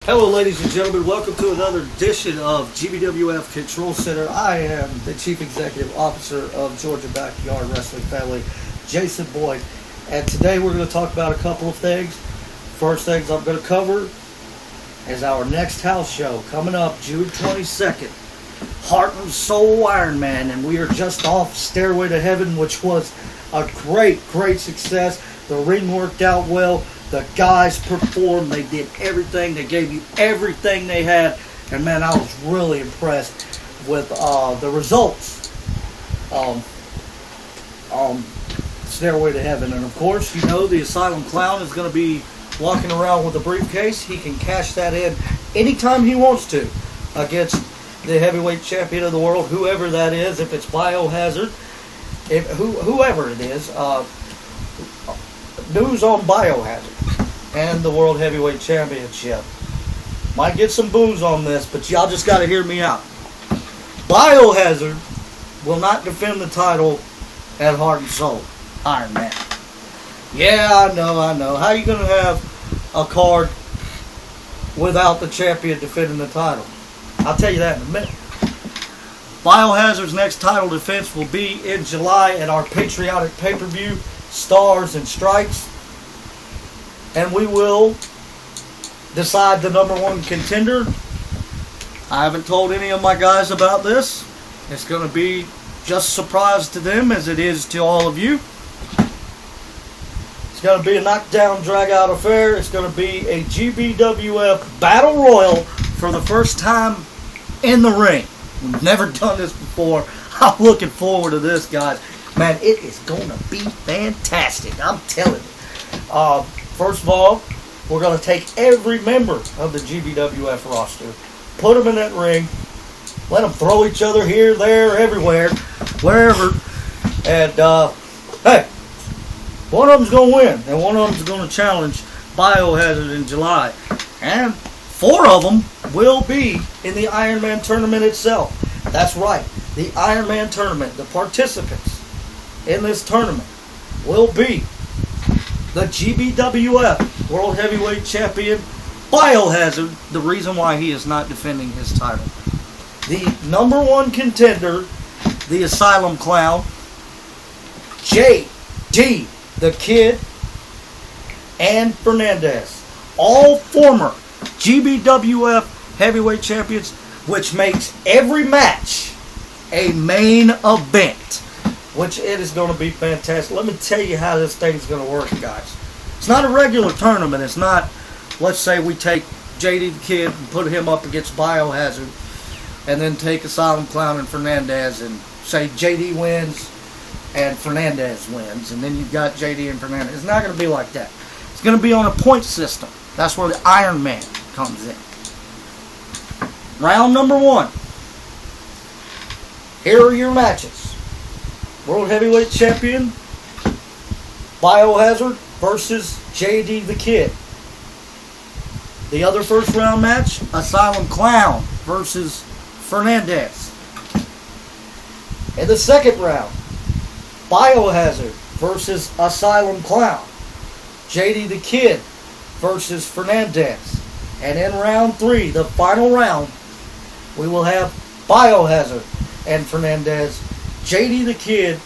Hello, ladies and gentlemen. Welcome to another edition of GBWF Control Center. I am the Chief Executive Officer of Georgia Backyard Wrestling Family, Jason Boyd. And today we're going to talk about a couple of things. First things I'm going to cover is our next house show coming up June 22nd. Heart and Soul Iron Man. And we are just off Stairway to Heaven, which was a great success. The ring worked out well. The guys performed. They did everything. They gave you everything they had. And, man, I was really impressed with the results. Stairway to Heaven. And, of course, you know the Asylum Clown is going to be walking around with a briefcase. He can cash that in anytime he wants to against the heavyweight champion of the world, whoever that is, if it's Biohazard, whoever it is. News on Biohazard and the World Heavyweight Championship. Might get some boos on this, but y'all just got to hear me out. Biohazard will not defend the title at Heart and Soul Iron Man. Yeah, I know. How are you going to have a card without the champion defending the title? I'll tell you that in a minute. Biohazard's next title defense will be in July at our patriotic pay-per-view, Stars and Stripes, and we will decide the number one contender. I haven't told any of my guys about this. It's going to be just a surprise to them as it is to all of you. It's going to be a knockdown, drag-out affair. It's going to be a GBWF Battle Royal for the first time in the ring. We've never done this before. I'm looking forward to this, guys. Man, it is going to be fantastic. I'm telling you. First of all, we're going to take every member of the GBWF roster, put them in that ring, let them throw each other here, there, everywhere, wherever. And, hey, one of them's going to win, and one of them's going to challenge Biohazard in July. And 4 of them will be in the Iron Man tournament itself. That's right, the Iron Man tournament. The participants in this tournament will be the GBWF World Heavyweight Champion Biohazard, the reason why he is not defending his title. The number one contender, the Asylum Clown, JD the Kid, and Fernandez. All former GBWF Heavyweight Champions, which makes every match a main event. Which it is going to be fantastic. Let me tell you how this thing's going to work, guys. It's not a regular tournament. It's not, let's say we take JD the Kid and put him up against Biohazard, and then take Asylum Clown and Fernandez and say JD wins and Fernandez wins, and then you've got JD and Fernandez. It's not going to be like that. It's going to be on a point system. That's where the Iron Man comes in. Round number 1. Here are your matches. World Heavyweight Champion Biohazard versus JD the Kid. The other first round match, Asylum Clown versus Fernandez. In the second round, Biohazard versus Asylum Clown. JD the Kid versus Fernandez. And in round 3, the final round, we will have Biohazard and Fernandez, JD the Kid,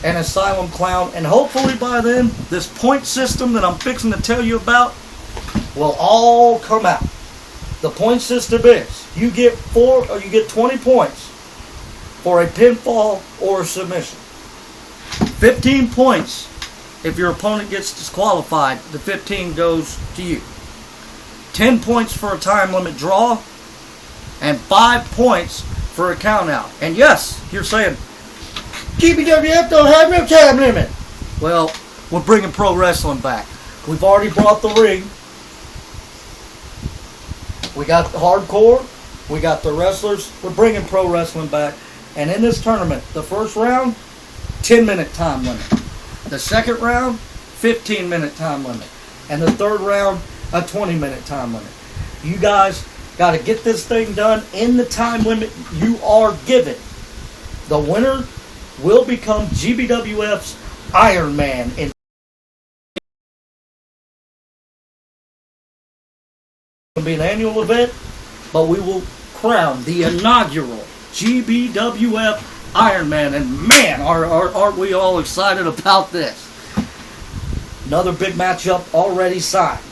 and Asylum Clown. And hopefully by then, this point system that I'm fixing to tell you about will all come out. The point system is, you get 20 points for a pinfall or a submission. 15 points if your opponent gets disqualified. The 15 goes to you. 10 points for a time limit draw, and 5 points for a count out. And yes, you're saying, GBWF don't have no time limit. Well, we're bringing pro wrestling back. We've already brought the ring. We got the hardcore. We got the wrestlers. We're bringing pro wrestling back. And in this tournament, the first round, 10-minute time limit. The second round, 15-minute time limit. And the third round, a 20-minute time limit. You guys got to get this thing done in the time limit you are given. The winner will become GBWF's Iron Man in going to be an annual event, but we will crown the inaugural GBWF Iron Man. And man, aren't we all excited about this? Another big matchup already signed.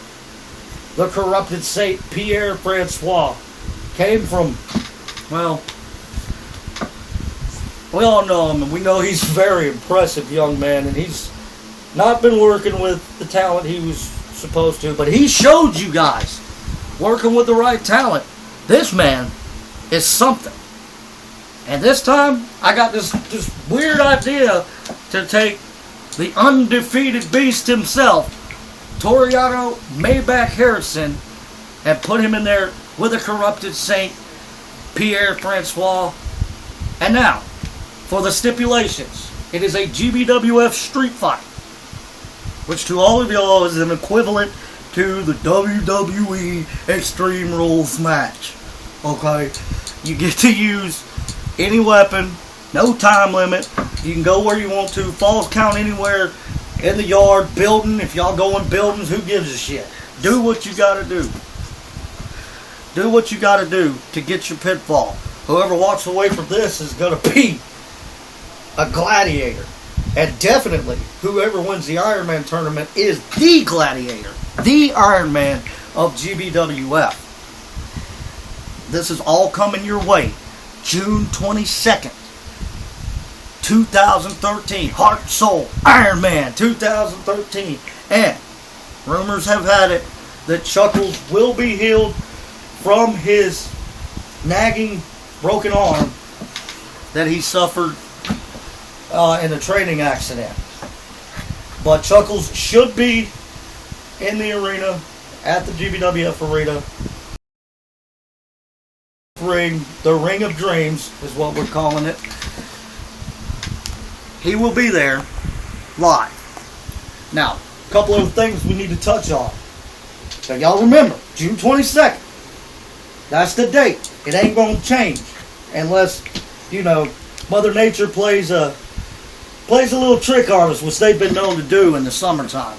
The Corrupted Saint Pierre Francois came from, well, we all know him, and we know he's a very impressive young man, and he's not been working with the talent he was supposed to, but he showed you guys, working with the right talent, this man is something. And this time, I got this weird idea to take the undefeated beast himself, Toriano Maybach Harrison, and put him in there with a Corrupted Saint, Pierre Francois. And now, for the stipulations, it is a GBWF street fight, which to all of y'all is an equivalent to the WWE Extreme Rules match. Okay? You get to use any weapon, no time limit. You can go where you want to, falls count anywhere in the yard, building. If y'all go in buildings, who gives a shit? Do what you gotta do. Do what you gotta do to get your pinfall. Whoever walks away from this is gonna be a gladiator. And definitely, whoever wins the Iron Man tournament is the gladiator, the Iron Man of GBWF. This is all coming your way. June 22nd, 2013. Heart, Soul, Iron Man 2013. And rumors have had it that Chuckles will be healed from his nagging broken arm that he suffered in a training accident. But Chuckles should be in the arena, at the GBWF arena. Ring, the Ring of Dreams is what we're calling it. He will be there live. Now, a couple of things we need to touch on. So y'all remember, June 22nd. That's the date. It ain't going to change unless, you know, Mother Nature plays a little trick on us, which they've been known to do in the summertime.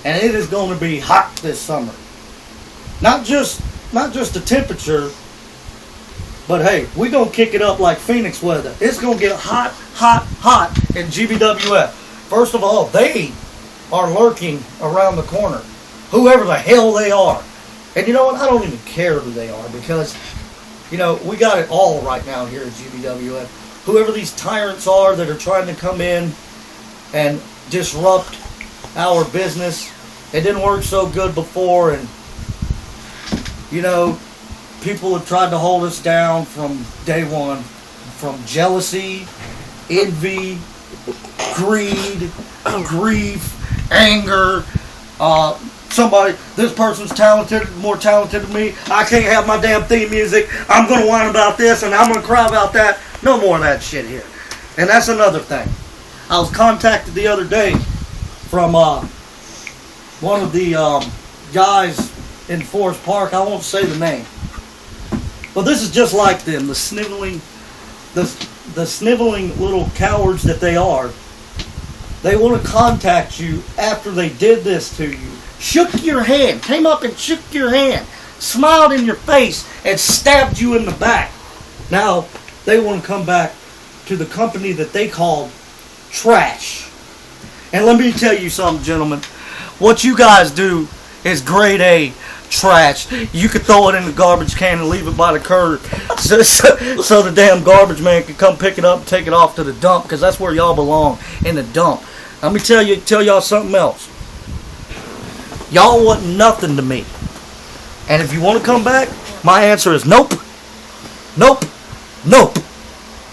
And it is going to be hot this summer. Not just the temperature, but hey, we're going to kick it up like Phoenix weather. It's going to get hot, hot, hot in GBWF. First of all, they are lurking around the corner. Whoever the hell they are. And you know what? I don't even care who they are because, you know, we got it all right now here at GBWF. Whoever these tyrants are that are trying to come in and disrupt our business. It didn't work so good before, and, you know, people have tried to hold us down from day one. From jealousy, envy, greed, grief, anger. This person's talented, more talented than me. I can't have my damn theme music. I'm going to whine about this and I'm going to cry about that. No more of that shit here. And that's another thing. I was contacted the other day from one of the guys in Forest Park. I won't say the name. But this is just like them, the sniveling little cowards that they are. They want to contact you after they did this to you. Shook your hand, came up and shook your hand, smiled in your face, and stabbed you in the back. Now, they want to come back to the company that they called Trash. And let me tell you something, gentlemen. What you guys do is grade A trash. You could throw it in the garbage can and leave it by the curb so the damn garbage man can come pick it up and take it off to the dump, because that's where y'all belong, in the dump. Let me tell y'all something else. Y'all want nothing to me. And if you want to come back, my answer is nope. Nope. Nope.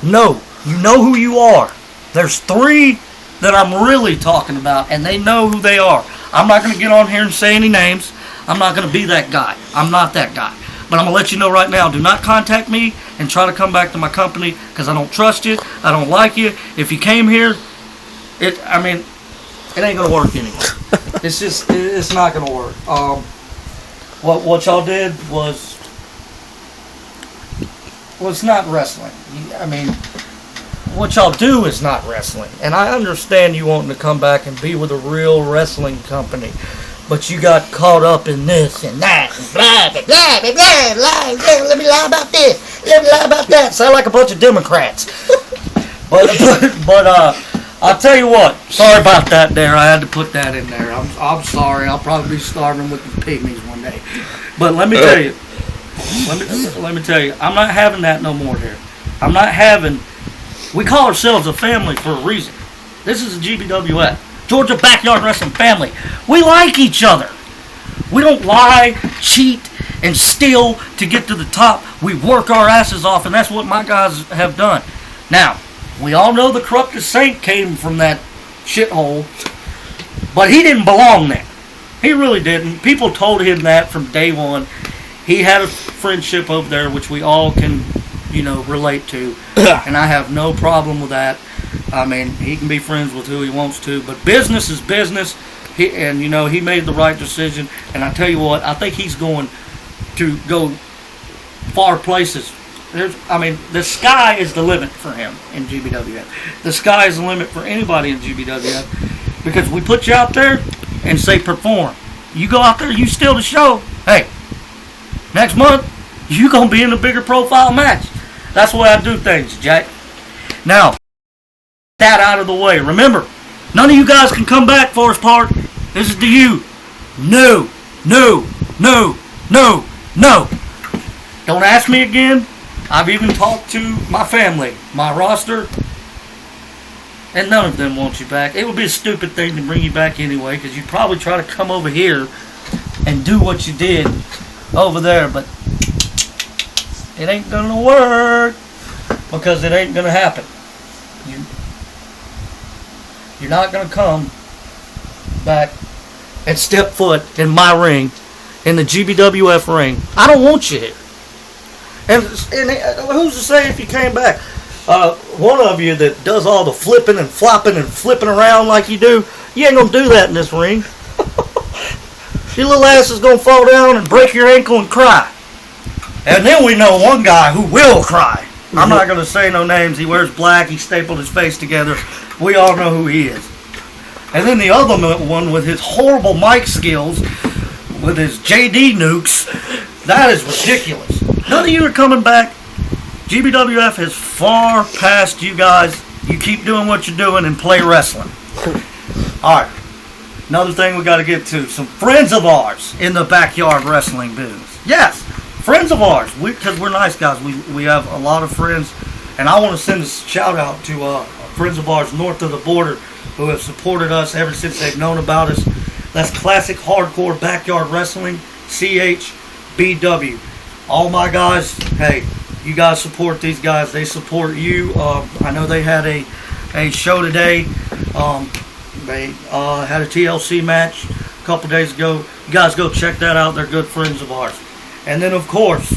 No. You know who you are. There's 3 that I'm really talking about, and they know who they are. I'm not going to get on here and say any names. I'm not going to be that guy. I'm not that guy. But I'm going to let you know right now, do not contact me and try to come back to my company, because I don't trust you. I don't like you. If you came here, it ain't going to work anymore. It's not going to work. What y'all did was not wrestling. I mean, what y'all do is not wrestling. And I understand you wanting to come back and be with a real wrestling company. but you got caught up in this and that and blah, blah, blah, blah, blah, blah, let me lie about this, let me lie about that. Sound like a bunch of Democrats. but I'll tell you what, sorry about that there. I had to put that in there. I'm sorry. I'll probably be starving with the pygmies one day. But let me tell you, let me tell you, I'm not having that no more here. I'm not having, we call ourselves a family for a reason. This is a GBWF, Georgia Backyard Wrestling Family. We like each other. We don't lie, cheat, and steal to get to the top. We work our asses off, and that's what my guys have done. Now, we all know the corrupted saint came from that shithole, but he didn't belong there. He really didn't. People told him that from day one. He had a friendship over there, which we all can, relate to, and I have no problem with that. I mean, he can be friends with who he wants to, but business is business. He made the right decision, and I tell you what, I think he's going to go far places. The sky is the limit for him in GBWF. The sky is the limit for anybody in GBWF, because we put you out there and say perform. You go out there, you steal the show. Hey, next month you gonna be in a bigger profile match. That's the way I do things, Jack. Now, that out of the way. Remember, none of you guys can come back, Forest Park. This is to you. No, no, no, no, no. Don't ask me again. I've even talked to my family, my roster, and none of them want you back. It would be a stupid thing to bring you back anyway, because you'd probably try to come over here and do what you did over there, but it ain't gonna work, because it ain't gonna happen. You're not gonna come back and step foot in my ring, in the GBWF ring. I don't want you here. And who's to say if you came back? One of you that does all the flipping and flopping and flipping around like you do, you ain't gonna do that in this ring. Your little ass is gonna fall down and break your ankle and cry. And then we know one guy who will cry. I'm not gonna say no names. He wears black. He stapled his face together. We all know who he is. And then the other one with his horrible mic skills, with his JD nukes, that is ridiculous. None of you are coming back. GBWF has far past you guys. You keep doing what you're doing and play wrestling. Alright. Another thing we got to get to. Some friends of ours in the backyard wrestling business. Yes, friends of ours. Because we're nice guys. We have a lot of friends. And I want to send a shout out to friends of ours north of the border who have supported us ever since they've known about us. That's Classic Hardcore Backyard Wrestling, CHBW. All my guys, hey, you guys support these guys. They support you. I know they had a show today. They had a TLC match a couple days ago. You guys go check that out. They're good friends of ours. And then, of course,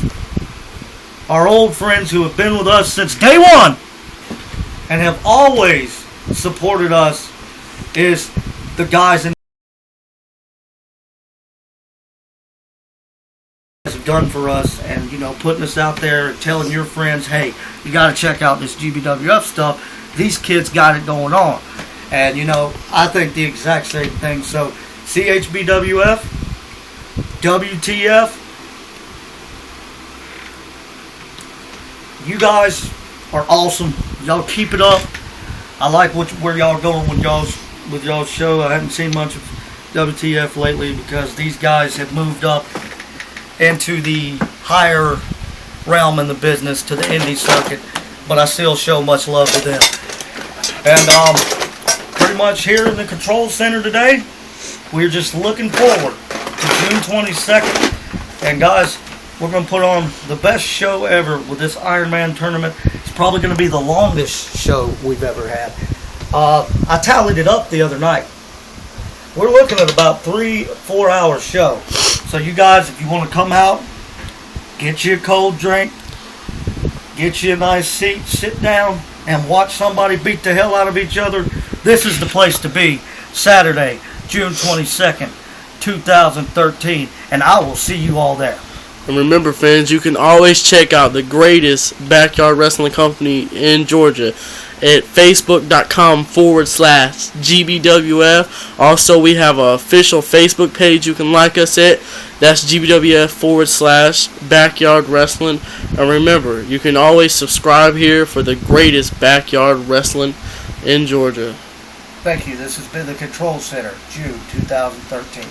our old friends who have been with us since day one and have always supported us is the guys in have done for us, and putting us out there and telling your friends, hey, you got to check out this GBWF stuff. These kids got it going on. And I think the exact same thing. So CHBWF, WTF, you guys are awesome. Y'all keep it up. I like where y'all going with y'all's show. I haven't seen much of WTF lately because these guys have moved up into the higher realm in the business, to the indie circuit, but I still show much love to them. And pretty much here in the control center today, we're just looking forward to June 22nd. And guys, we're going to put on the best show ever with this Iron Man tournament. It's probably going to be the longest show we've ever had. I tallied it up the other night. We're looking at about 3-4 hour show. So you guys, if you want to come out, get you a cold drink, get you a nice seat, sit down, and watch somebody beat the hell out of each other, this is the place to be. Saturday, June 22nd, 2013. And I will see you all there. And remember, fans, you can always check out the greatest backyard wrestling company in Georgia. at facebook.com/GBWF. Also, we have an official Facebook page you can like us at. That's GBWF/Backyard Wrestling. And remember, you can always subscribe here for the greatest backyard wrestling in Georgia. Thank you. This has been the Control Center, June 2013.